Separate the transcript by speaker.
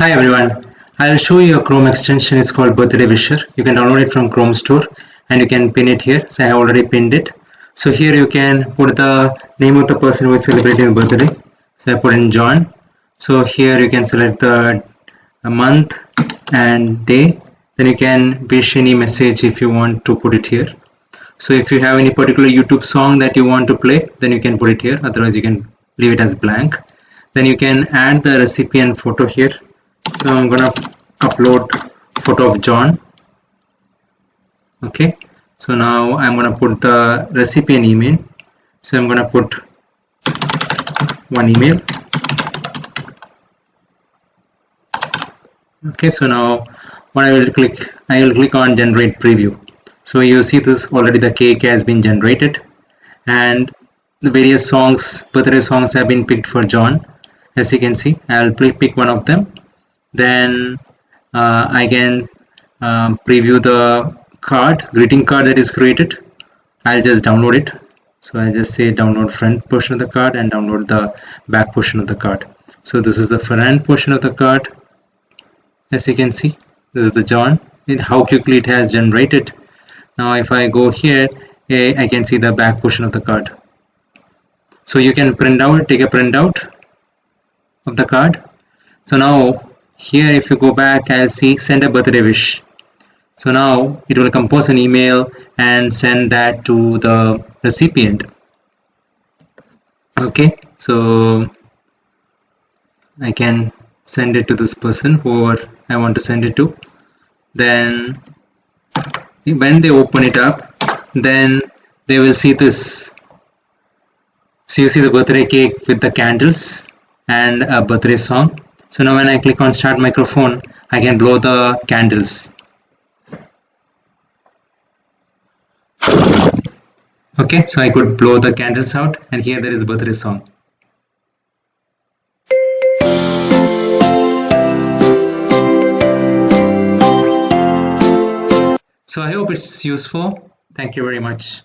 Speaker 1: Hi everyone, I'll show you a Chrome extension. It's called Birthday Wisher. You can download it from Chrome Store and you can pin it here. So I have already pinned it. So here you can put the name of the person who is celebrating birthday. So I put in John. So here you can select the month and day. Then you can wish any message if you want to put it here. So if you have any particular YouTube song that you want to play, then you can put it here. Otherwise you can leave it as blank. Then you can add the recipient photo here. So I'm gonna upload photo of John. Okay, so now I'm gonna put the recipient email. So I'm gonna put one email. Okay, so now what I will click on generate preview. So you see this already, the cake has been generated and the various songs, birthday songs have been picked for John. As you can see, I'll pick one of them. Then I can preview the greeting card that is created. I'll just download it. So I just say download front portion of the card and download the back portion of the card. So this is the front portion of the card. As you can see, this is the John, and how quickly it has generated. Now if I go here, I can see the back portion of the card. So you can take a printout of the card. So now here if you go back, I'll see send a birthday wish. So now it will compose an email and send that to the recipient. Okay, so I can send it to this person, whoever I want to send it to. Then when they open it up, then they will see this. So you see the birthday cake with the candles and a birthday song. So now when I click on start microphone, I can blow the candles. Okay, so I could blow the candles out, and here there is birthday song. So I hope it's useful. Thank you very much.